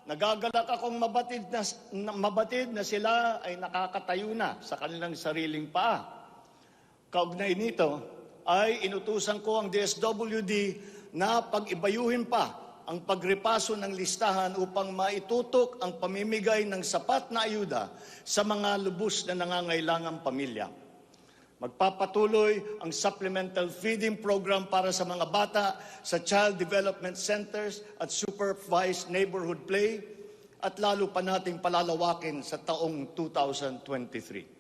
nagagalak akong mabatid na sila ay nakakatayo na sa kanilang sariling paa. Kaugnay nito ay inutusan ko ang DSWD na pag-ibayuhin pa ang pagrepaso ng listahan upang maitutok ang pamimigay ng sapat na ayuda sa mga lubos na nangangailangang pamilya. Magpapatuloy ang supplemental feeding program para sa mga bata sa child development centers at supervised neighborhood play at lalo pa nating palalawakin sa taong 2023.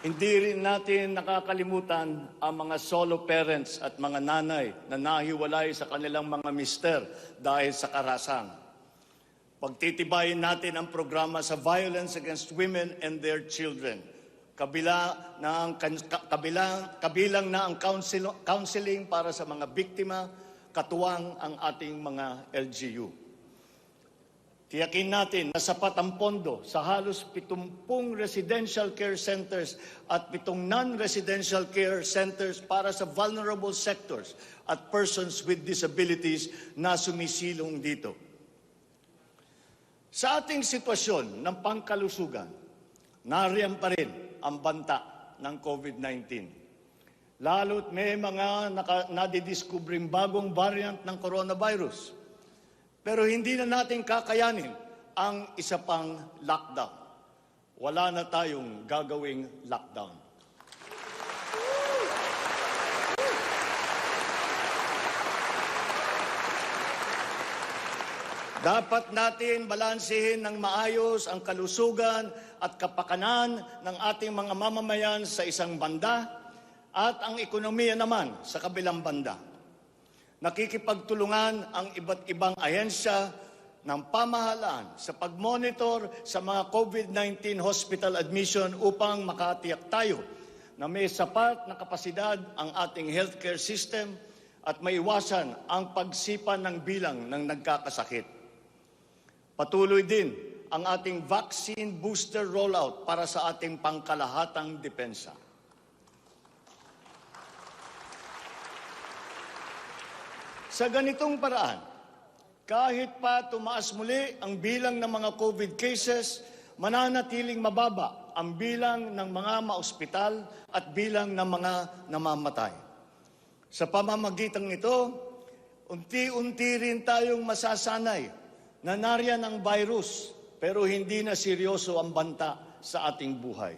Hindi rin natin nakakalimutan ang mga solo parents at mga nanay na nahiwalay sa kanilang mga mister dahil sa karahasan. Pagtitibayin natin ang programa sa violence against women and their children. Kabilang na ang counseling para sa mga biktima, katuwang ang ating mga LGU. Tiyakin natin na sapat ang pondo sa halos 70 residential care centers at 7 non-residential care centers para sa vulnerable sectors at persons with disabilities na sumisilong dito. Sa ating sitwasyon ng pangkalusugan, nariyan pa rin ang banta ng COVID-19. Lalo't may mga nadidiscubring bagong variant ng coronavirus. Pero hindi na natin kakayanin ang isa pang lockdown. Wala na tayong gagawing lockdown. Dapat natin balansehin ng maayos ang kalusugan at kapakanan ng ating mga mamamayan sa isang banda at ang ekonomiya naman sa kabilang banda. Nakikipagtulungan ang iba't ibang ahensya ng pamahalaan sa pag-monitor sa mga COVID-19 hospital admission upang makatiyak tayo na may sapat na kapasidad ang ating healthcare system at maiwasan ang pagsipa ng bilang ng nagkakasakit. Patuloy din ang ating vaccine booster rollout para sa ating pangkalahatang depensa. Sa ganitong paraan, kahit pa tumaas muli ang bilang ng mga COVID cases, mananatiling mababa ang bilang ng mga maospital at bilang ng mga namamatay. Sa pamamagitan ito, unti-unti rin tayong masasanay na nariyan ang virus pero hindi na seryoso ang banta sa ating buhay.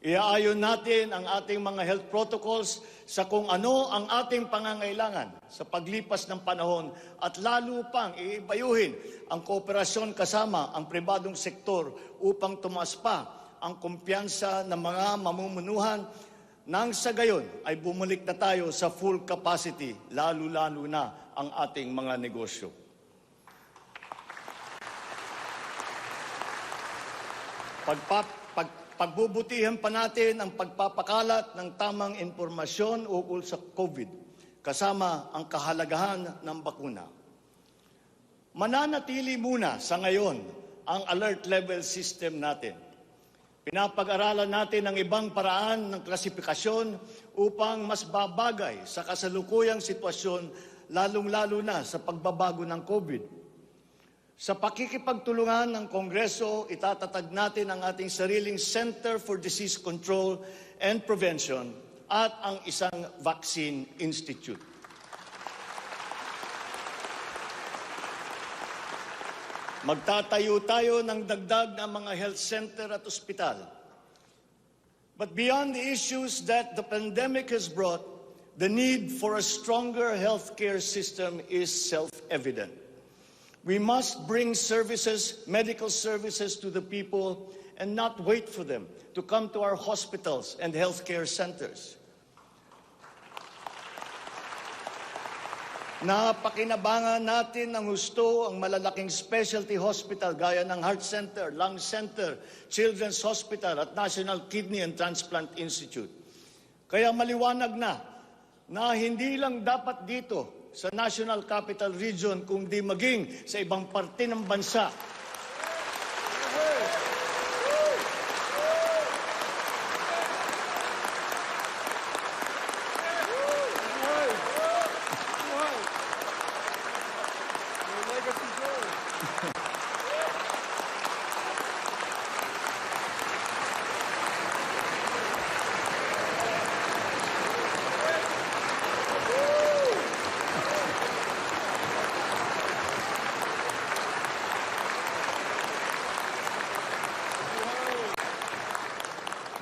Iaayon natin ang ating mga health protocols sa kung ano ang ating pangangailangan sa paglipas ng panahon at lalo pang iibayuhin ang kooperasyon kasama ang pribadong sektor upang tumaas pa ang kumpiyansa ng mga mamumunuhan nang sa gayon ay bumalik na tayo sa full capacity, lalo-lalo na ang ating mga negosyo. Pagbubutihan pa natin ang pagpapakalat ng tamang impormasyon ukol sa COVID, kasama ang kahalagahan ng bakuna. Mananatili muna sa ngayon ang alert level system natin. Pinapag-aralan natin ang ibang paraan ng klasifikasyon upang mas babagay sa kasalukuyang sitwasyon, lalong-lalo na sa pagbabago ng COVID. Sa pakikipagtulungan ng Kongreso, itatatag natin ang ating sariling Center for Disease Control and Prevention at ang isang Vaccine Institute. Magtatayo tayo ng dagdag na mga health center at ospital. But beyond the issues that the pandemic has brought, the need for a stronger healthcare system is self-evident. We must bring services, medical services to the people and not wait for them to come to our hospitals and healthcare centers. Napakinabangan natin ng husto ang malalaking specialty hospital gaya ng Heart Center, Lung Center, Children's Hospital at National Kidney and Transplant Institute. Kaya maliwanag na hindi lang dapat dito sa National Capital Region kundi maging sa ibang parte ng bansa.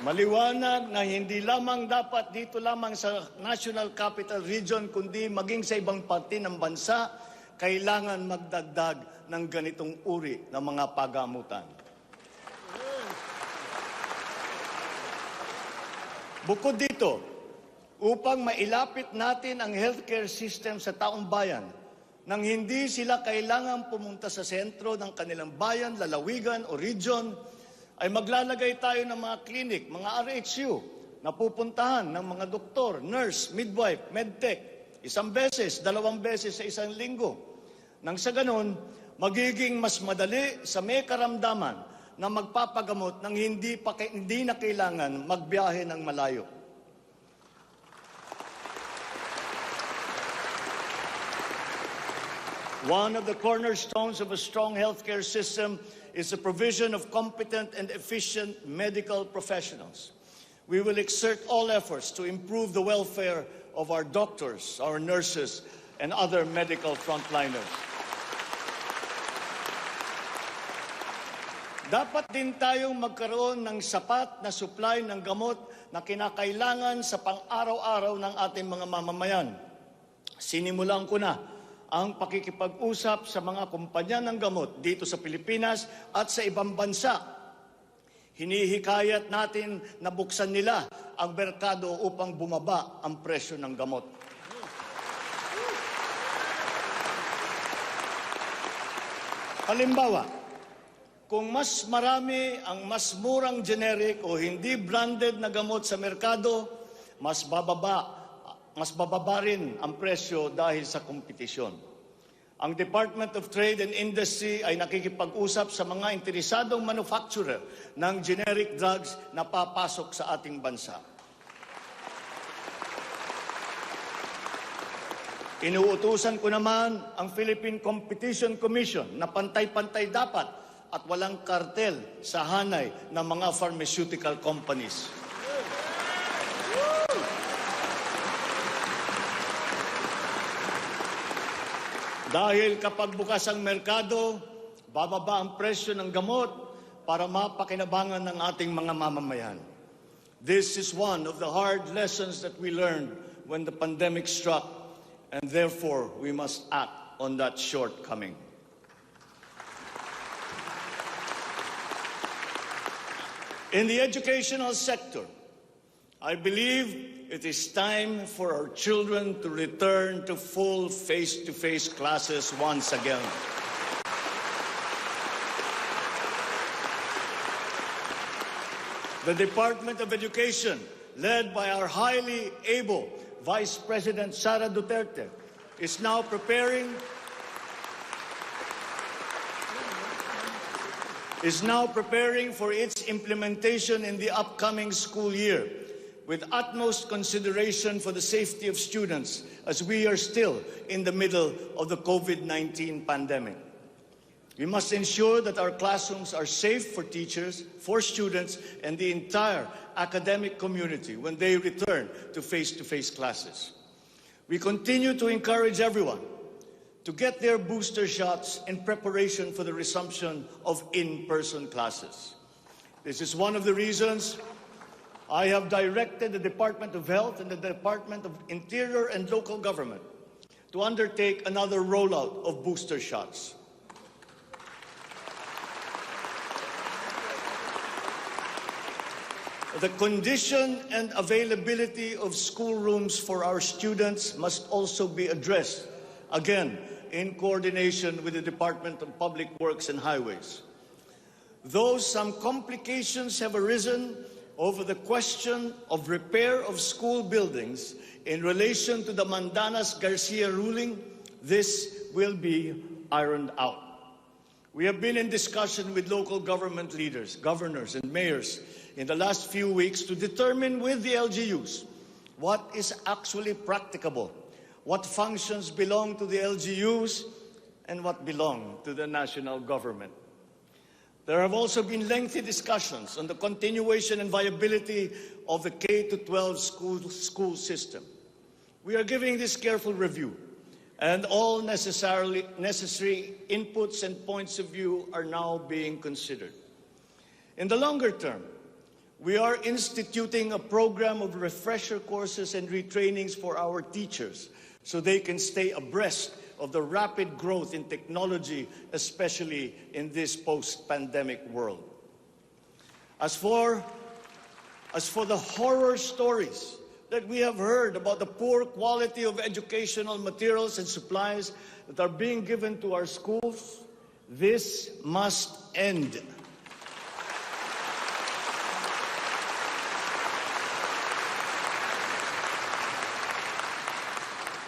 Maliwanag na hindi lamang dapat dito lamang sa National Capital Region, kundi maging sa ibang parte ng bansa, kailangan magdagdag ng ganitong uri ng mga pagamutan. Bukod dito, upang mailapit natin ang healthcare system sa taong bayan, nang hindi sila kailangan pumunta sa sentro ng kanilang bayan, lalawigan o region, ay maglalagay tayo ng mga clinic, mga RHU, na pupuntahan ng mga doktor, nurse, midwife, medtech, 1 beses, 2 beses sa 1 linggo. Nang sa ganon, magiging mas madali sa may karamdaman na magpapagamot nang hindi na kailangan magbiyahe ng malayo. One of the cornerstones of a strong healthcare system is the provision of competent and efficient medical professionals. We will exert all efforts to improve the welfare of our doctors, our nurses, and other medical frontliners. Dapat din tayong magkaroon ng sapat na supply ng gamot na kinakailangan sa pang-araw-araw ng ating mga mamamayan. Sinimulan ko na ang pakikipag-usap sa mga kumpanya ng gamot dito sa Pilipinas at sa ibang bansa. Hinihikayat natin na buksan nila ang merkado upang bumaba ang presyo ng gamot. Halimbawa, kung mas marami ang mas murang generic o hindi branded na gamot sa merkado, mas bababa rin ang presyo dahil sa kompetisyon. Ang Department of Trade and Industry ay nakikipag-usap sa mga interesadong manufacturer ng generic drugs na papasok sa ating bansa. Inuutusan ko naman ang Philippine Competition Commission na pantay-pantay dapat at walang kartel sa hanay ng mga pharmaceutical companies. Dahil kapag bukas ang merkado, bababa ang presyo ng gamot para mapakinabangan ng ating mga mamamayan. This is one of the hard lessons that we learned when the pandemic struck, and therefore we must act on that shortcoming. In the educational sector, I believe it is time for our children to return to full face-to-face classes once again. The Department of Education, led by our highly able Vice President Sara Duterte, is now preparing for its implementation in the upcoming school year, with utmost consideration for the safety of students as we are still in the middle of the COVID-19 pandemic. We must ensure that our classrooms are safe for teachers, for students, and the entire academic community when they return to face-to-face classes. We continue to encourage everyone to get their booster shots in preparation for the resumption of in-person classes. This is one of the reasons I have directed the Department of Health and the Department of Interior and Local Government to undertake another rollout of booster shots. The condition and availability of schoolrooms for our students must also be addressed, again, in coordination with the Department of Public Works and Highways. Though some complications have arisen over the question of repair of school buildings in relation to the Mandanas-Garcia ruling, this will be ironed out. We have been in discussion with local government leaders, governors, and mayors in the last few weeks to determine with the LGUs what is actually practicable, what functions belong to the LGUs, and what belong to the national government. There have also been lengthy discussions on the continuation and viability of the K-12 school system. We are giving this careful review, and all necessary inputs and points of view are now being considered. In the longer term, We are instituting a program of refresher courses and retrainings for our teachers so they can stay abreast of the rapid growth in technology, especially in this post-pandemic world. As for the horror stories that we have heard about the poor quality of educational materials and supplies that are being given to our schools, this must end.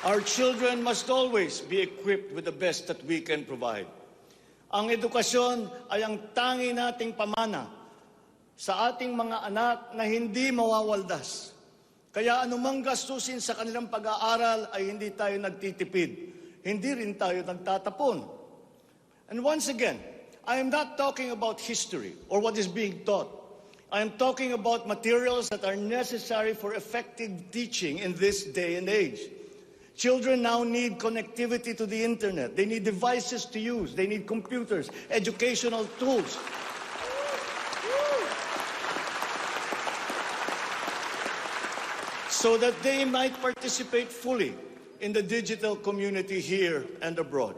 Our children must always be equipped with the best that we can provide. Ang edukasyon ay ang tangi nating pamana sa ating mga anak na hindi mawawaldas. Kaya anumang gastusin sa kanilang pag-aaral ay hindi tayo nagtitipid. Hindi rin tayo nagtatapon. And once again, I am not talking about history or what is being taught. I am talking about materials that are necessary for effective teaching in this day and age. Children now need connectivity to the internet. They need devices to use. They need computers, educational tools. So that they might participate fully in the digital community here and abroad.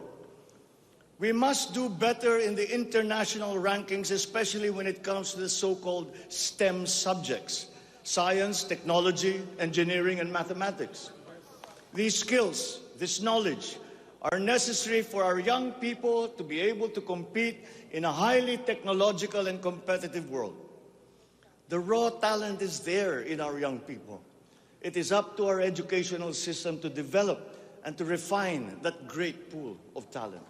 We must do better in the international rankings, especially when it comes to the so-called STEM subjects: science, technology, engineering, and mathematics. These skills, this knowledge, are necessary for our young people to be able to compete in a highly technological and competitive world. The raw talent is there in our young people. It is up to our educational system to develop and to refine that great pool of talent.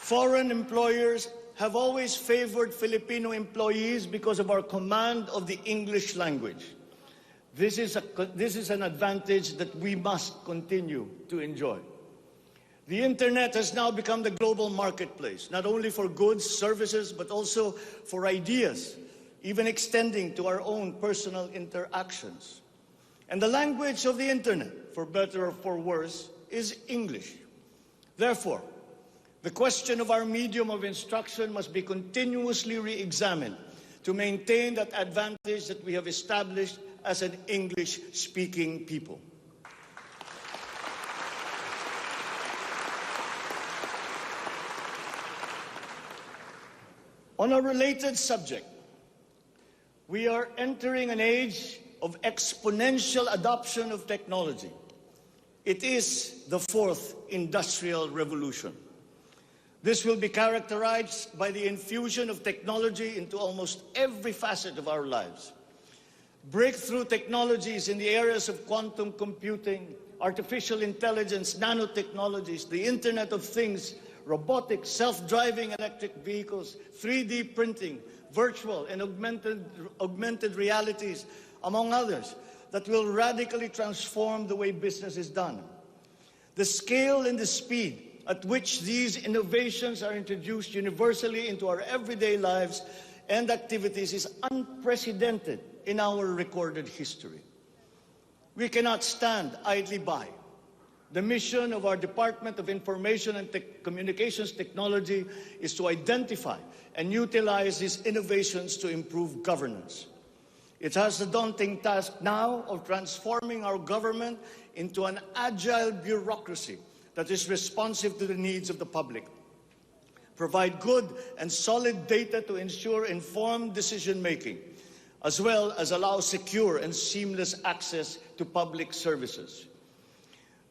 Foreign employers have always favored Filipino employees because of our command of the English language. This is an advantage that we must continue to enjoy. The internet has now become the global marketplace, not only for goods, services, but also for ideas, even extending to our own personal interactions. And the language of the internet, for better or for worse, is English. Therefore, the question of our medium of instruction must be continuously re-examined to maintain that advantage that we have established as an English-speaking people. On a related subject, we are entering an age of exponential adoption of technology. It is the fourth industrial revolution. This will be characterized by the infusion of technology into almost every facet of our lives. Breakthrough technologies in the areas of quantum computing, artificial intelligence, nanotechnologies, the Internet of Things, robotics, self-driving electric vehicles, 3D printing, virtual and augmented realities, among others, that will radically transform the way business is done. The scale and the speed at which these innovations are introduced universally into our everyday lives and activities is unprecedented in our recorded history. We cannot stand idly by. The mission of our Department of Information and Communications Technology is to identify and utilize these innovations to improve governance. It has the daunting task now of transforming our government into an agile bureaucracy that is responsive to the needs of the public. Provide good and solid data to ensure informed decision-making, as well as allow secure and seamless access to public services.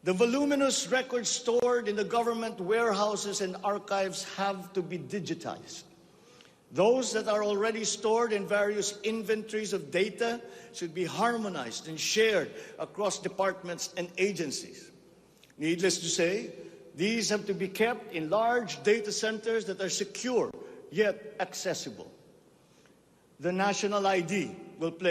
The voluminous records stored in the government warehouses and archives have to be digitized. Those that are already stored in various inventories of data should be harmonized and shared across departments and agencies. Needless to say, these have to be kept in large data centers that are secure yet accessible. The national ID will play